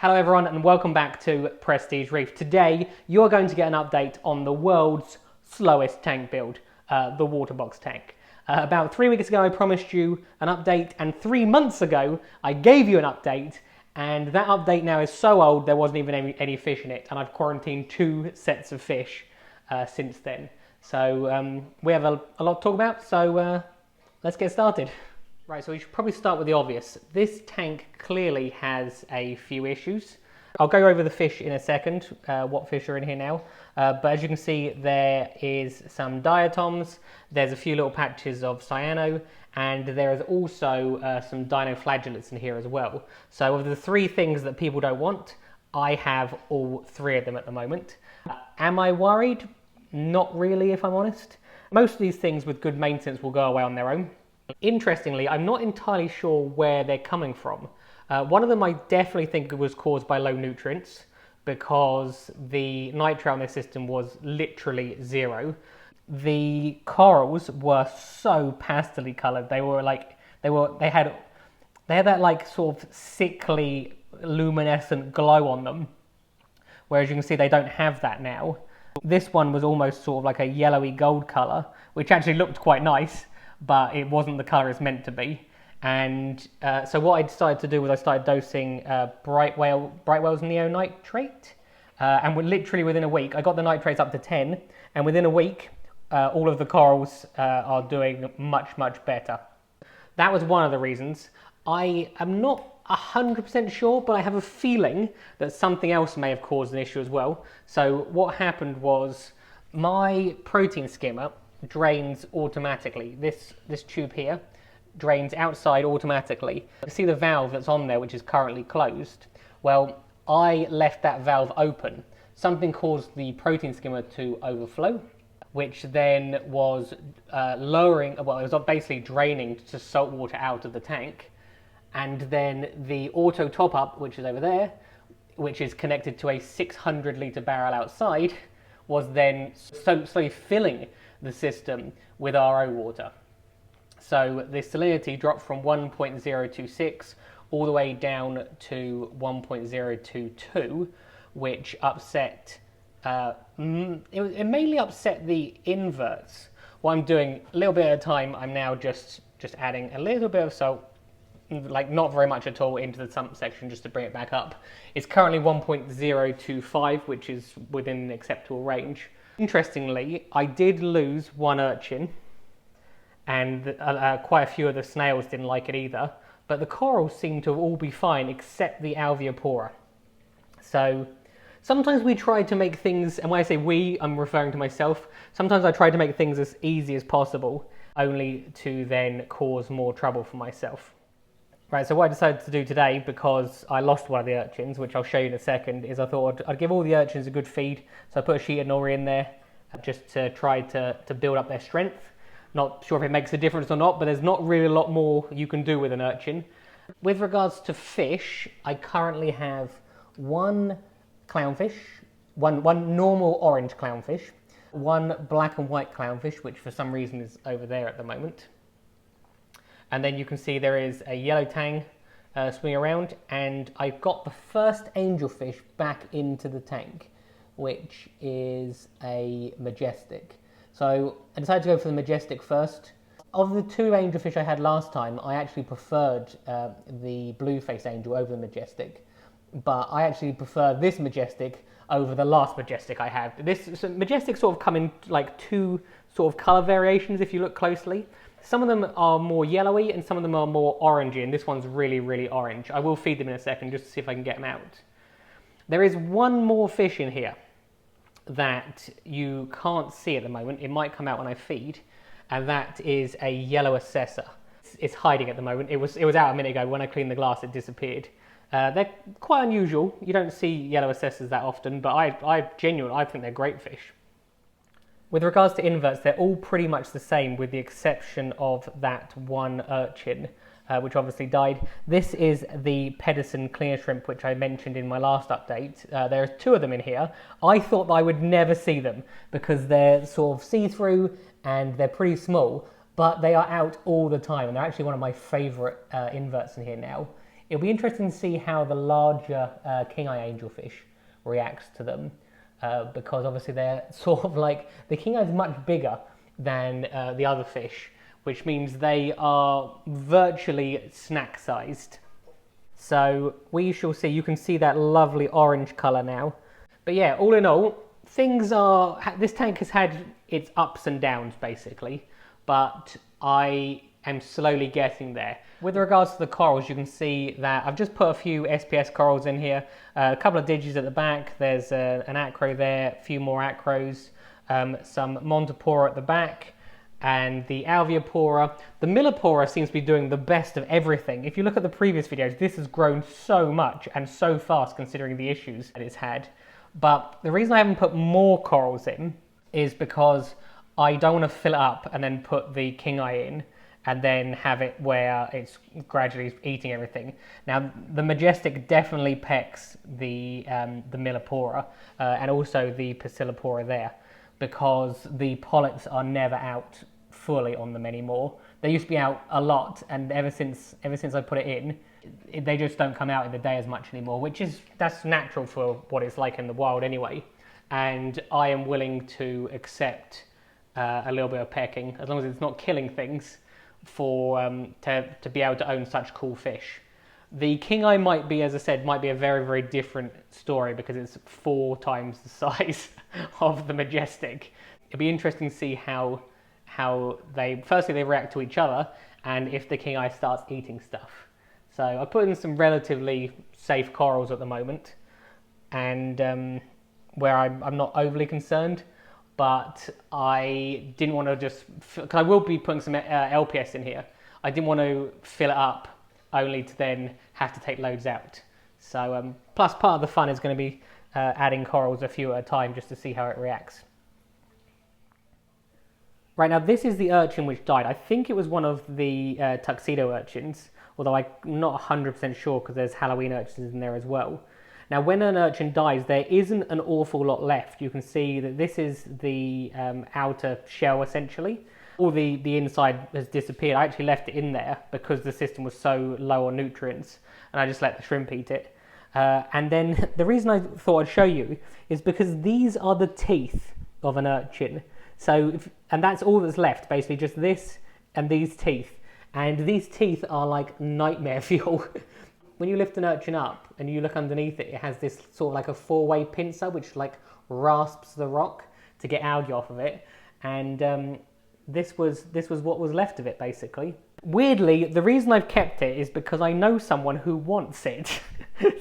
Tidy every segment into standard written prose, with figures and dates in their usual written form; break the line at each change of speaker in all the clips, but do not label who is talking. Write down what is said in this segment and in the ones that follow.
Hello everyone and welcome back to Prestige Reef. Today you're going to get an update on the world's slowest tank build, the Waterbox tank. About 3 weeks ago I promised you an update, and 3 months ago I gave you an update, and that update now is so old there wasn't even any fish in it, and I've quarantined 2 sets of fish since then. So we have a lot to talk about, so let's get started. Right, so we should probably start with the obvious. This tank clearly has a few issues. I'll go over the fish in a second, what fish are in here now. But as you can see, there is some diatoms, there's a few little patches of cyano, and there is also some dinoflagellates in here as well. So of the 3 things that people don't want, I have all 3 of them at the moment. Am I worried? Not really, if I'm honest. Most of these things with good maintenance will go away on their own. Interestingly, I'm not entirely sure where they're coming from. One of them I definitely think was caused by low nutrients, because the nitrate on their system was literally 0. The corals were so pastely coloured. They had that like sort of sickly luminescent glow on them, whereas you can see they don't have that now. This one was almost sort of like a yellowy gold colour, which actually looked quite nice, but it wasn't the colour it's meant to be. And so what I decided to do was I started dosing Bright Whale's neonitrate, and literally within a week I got the nitrates up to 10, and within a week all of the corals are doing much better. That was one of the reasons. I am not 100% sure, but I have a feeling that something else may have caused an issue as well. So what happened was my protein skimmer drains automatically. This tube here drains outside automatically. You see the valve that's on there, which is currently closed. Well, I left that valve open. Something caused the protein skimmer to overflow, which then was lowering, well, it was basically draining to salt water out of the tank. And then the auto top up, which is over there, which is connected to a 600 litre barrel outside, was then slowly filling the system with RO water. So the salinity dropped from 1.026 all the way down to 1.022, which upset, it mainly upset the inverts. What I'm doing, a little bit at a time, I'm now just adding a little bit of salt, like not very much at all, into the sump section just to bring it back up. It's currently 1.025, which is within an acceptable range. Interestingly, I did lose one urchin, and quite a few of the snails didn't like it either, but the corals seem to all be fine except the alveopora. So sometimes we try to make things, and when I say we, I'm referring to myself, sometimes I try to make things as easy as possible, only to then cause more trouble for myself. Right, so what I decided to do today, because I lost one of the urchins, which I'll show you in a second, is I thought I'd give all the urchins a good feed. So I put a sheet of nori in there just to try to build up their strength. Not sure if it makes a difference or not, but there's not really a lot more you can do with an urchin. With regards to fish, I currently have 1 clownfish, one normal orange clownfish, 1 black and white clownfish, which for some reason is over there at the moment. And then you can see there is a yellow tang swimming around, and I've got the first angelfish back into the tank, which is a majestic. So I decided to go for the majestic first. Of the 2 angelfish I had last time, I actually preferred the blue-faced angel over the majestic, but I actually prefer this majestic over the last majestic I had. So majestic sort of come in like 2 sort of colour variations if you look closely. Some of them are more yellowy and some of them are more orangey, and this one's really orange. I will feed them in a second just to see if I can get them out. There is 1 more fish in here that you can't see at the moment. It might come out when I feed, and that is a yellow Accessor. It's hiding at the moment. It was out a minute ago. When I cleaned the glass, it disappeared. They're quite unusual. You don't see yellow Accessors that often, but I think they're great fish. With regards to inverts, they're all pretty much the same, with the exception of that 1 urchin, which obviously died. This is the Pedersen clear shrimp, which I mentioned in my last update. There are 2 of them in here. I thought that I would never see them because they're sort of see-through and they're pretty small, but they are out all the time, and they're actually one of my favourite inverts in here now. It'll be interesting to see how the larger king eye angelfish reacts to them, because obviously they're sort of like, the king eye is much bigger than the other fish, which means they are virtually snack sized. So we shall see. You can see that lovely orange colour now. But yeah, all in all, this tank has had its ups and downs basically, but I am slowly getting there. With regards to the corals, you can see that I've just put a few SPS corals in here, a couple of digis at the back, there's an acro there, a few more acros, some Montipora at the back, and the Alveopora. The Millipora seems to be doing the best of everything. If you look at the previous videos, this has grown so much and so fast considering the issues that it's had. But the reason I haven't put more corals in is because I don't want to fill it up and then put the king eye in and then have it where it's gradually eating everything. Now, the Majestic definitely pecks the Millipora and also the Pasillipora there, because the polyps are never out fully on them anymore. They used to be out a lot, and ever since I put it in, they just don't come out in the day as much anymore, that's natural for what it's like in the wild anyway. And I am willing to accept a little bit of pecking, as long as it's not killing things, for to be able to own such cool fish. The king eye might be, as I said, might be a very, very different story because it's 4 times the size of the Majestic. It'll be interesting to see how they react to each other, and if the king eye starts eating stuff. So I put in some relatively safe corals at the moment, and where I'm not overly concerned, but I didn't want to just, because I will be putting some LPS in here, I didn't want to fill it up only to then have to take loads out. So plus part of the fun is going to be adding corals a few at a time just to see how it reacts. Right, now this is the urchin which died. I think it was one of the tuxedo urchins, although I'm not 100% sure because there's Halloween urchins in there as well. Now when an urchin dies, there isn't an awful lot left. You can see that this is the outer shell essentially. All the inside has disappeared. I actually left it in there because the system was so low on nutrients, and I just let the shrimp eat it. And then the reason I thought I'd show you is because these are the teeth of an urchin. So, and that's all that's left, basically, just this and these teeth. And these teeth are like nightmare fuel. When you lift an urchin up and you look underneath it, it has this sort of like a 4-way pincer which like rasps the rock to get algae off of it. And this was what was left of it, basically. Weirdly, the reason I've kept it is because I know someone who wants it.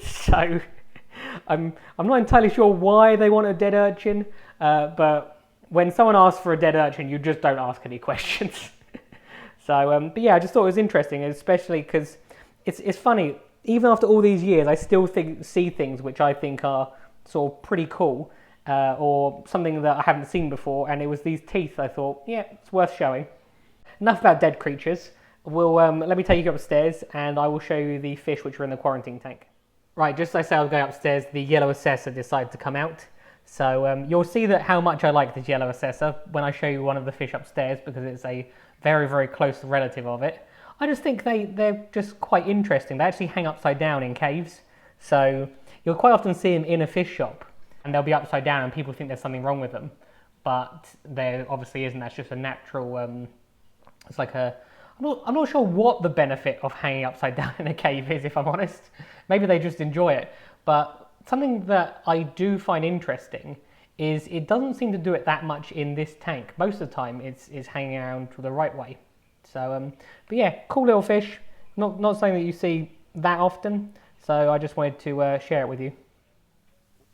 So I'm not entirely sure why they want a dead urchin, but when someone asks for a dead urchin, you just don't ask any questions. So, but yeah, I just thought it was interesting, especially because it's funny. Even after all these years, I still see things which I think are sort of pretty cool, or something that I haven't seen before, and it was these teeth. I thought, yeah, it's worth showing. Enough about dead creatures. Let me take you upstairs, and I will show you the fish which are in the quarantine tank. Right, just as I said I was going upstairs, the yellow Accessor decided to come out. So you'll see that how much I like this yellow Accessor when I show you one of the fish upstairs, because it's a very, very close relative of it. I just think they're just quite interesting. They actually hang upside down in caves. So you'll quite often see them in a fish shop, and they'll be upside down and people think there's something wrong with them. But there obviously isn't. That's just a natural, it's like a, I'm not sure what the benefit of hanging upside down in a cave is, if I'm honest. Maybe they just enjoy it. But something that I do find interesting is it doesn't seem to do it that much in this tank. Most of the time it's hanging around the right way. So, but yeah, cool little fish. Not something that you see that often. So I just wanted to share it with you.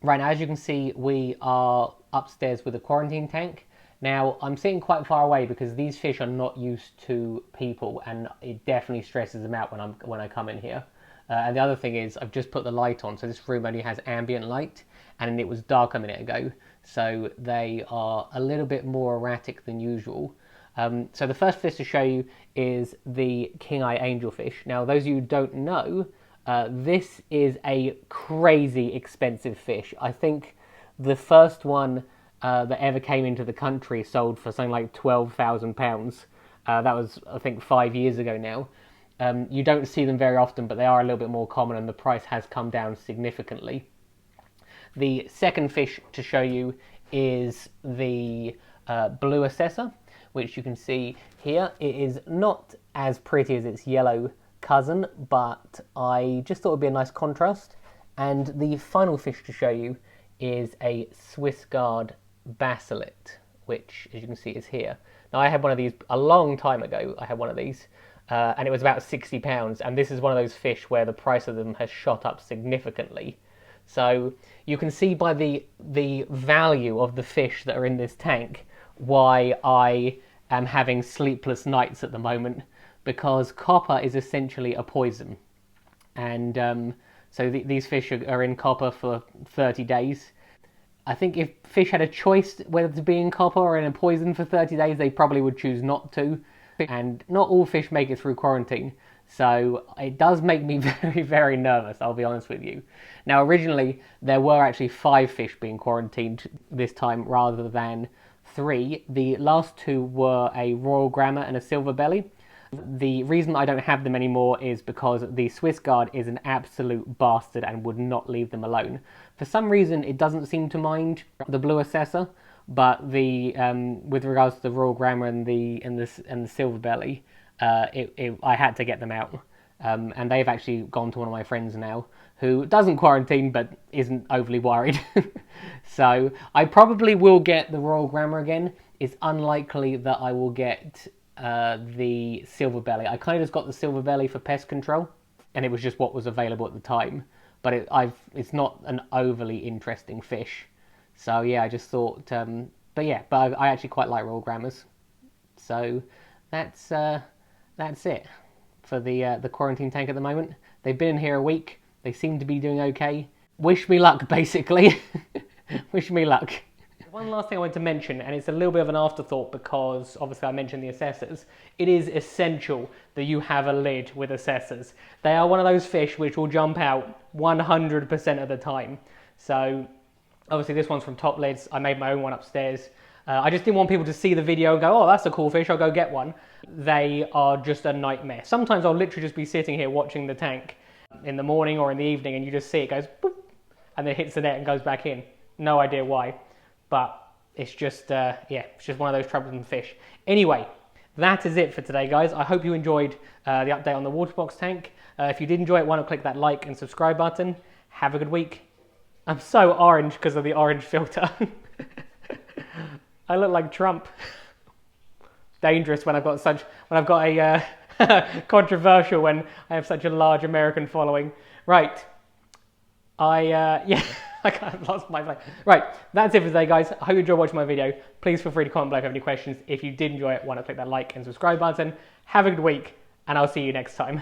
Right, now as you can see, we are upstairs with a quarantine tank. Now I'm sitting quite far away because these fish are not used to people, and it definitely stresses them out when I come in here. And the other thing is I've just put the light on, so this room only has ambient light, and it was dark a minute ago, so they are a little bit more erratic than usual. So the first fish to show you is the king eye angelfish. Now those of you who don't know, this is a crazy expensive fish. I think the first one that ever came into the country sold for something like £12,000. That was, I think, 5 years ago now. You don't see them very often, but they are a little bit more common, and the price has come down significantly. The second fish to show you is the blue Accessor, which you can see here. It is not as pretty as its yellow cousin, but I just thought it would be a nice contrast. And the final fish to show you is a Swiss Guard Bassilet, which, as you can see, is here. Now, I had one of these a long time ago. I had one of these, and it was about £60. And this is one of those fish where the price of them has shot up significantly. So you can see by the value of the fish that are in this tank why I am having sleepless nights at the moment, because copper is essentially a poison. And so these fish are in copper for 30 days. I think if fish had a choice whether to be in copper or in a poison for 30 days, they probably would choose not to. And not all fish make it through quarantine. So it does make me very, very nervous, I'll be honest with you. Now, originally, there were actually 5 fish being quarantined this time rather than 3. The last 2 were a royal grammer and a silver belly. The reason I don't have them anymore is because the Swiss Guard is an absolute bastard and would not leave them alone. For some reason, it doesn't seem to mind the blue Accessor, but with regards to the royal grammer and the silver belly, I had to get them out. And they've actually gone to one of my friends now, who doesn't quarantine but isn't overly worried. So I probably will get the royal grammer again. It's unlikely that I will get the silver belly. I kind of just got the silver belly for pest control, and it was just what was available at the time. But it's not an overly interesting fish. So yeah, I just thought, but I actually quite like royal grammars. So that's it for the quarantine tank at the moment. They've been in here a week. They seem to be doing okay. Wish me luck, basically. Wish me luck. One last thing I wanted to mention, and it's a little bit of an afterthought because obviously I mentioned the Accessors. It is essential that you have a lid with Accessors. They are one of those fish which will jump out 100% of the time. So obviously this one's from Top Lids. I made my own one upstairs. I just didn't want people to see the video and go, oh, that's a cool fish, I'll go get one. They are just a nightmare. Sometimes I'll literally just be sitting here watching the tank in the morning or in the evening, and you just see it goes boop, and then hits the net and goes back in. No idea why. But it's just, it's just one of those troublesome fish. Anyway, that is it for today, guys. I hope you enjoyed the update on the Waterbox tank. If you did enjoy it, why not click that like and subscribe button. Have a good week. I'm so orange because of the orange filter. I look like Trump. Dangerous when I've got a controversial when I have such a large American following. Right. I kind of lost my place. Right, that's it for today, guys. I hope you enjoyed watching my video. Please feel free to comment below if you have any questions. If you did enjoy it, why not click that like and subscribe button. Have a good week, and I'll see you next time.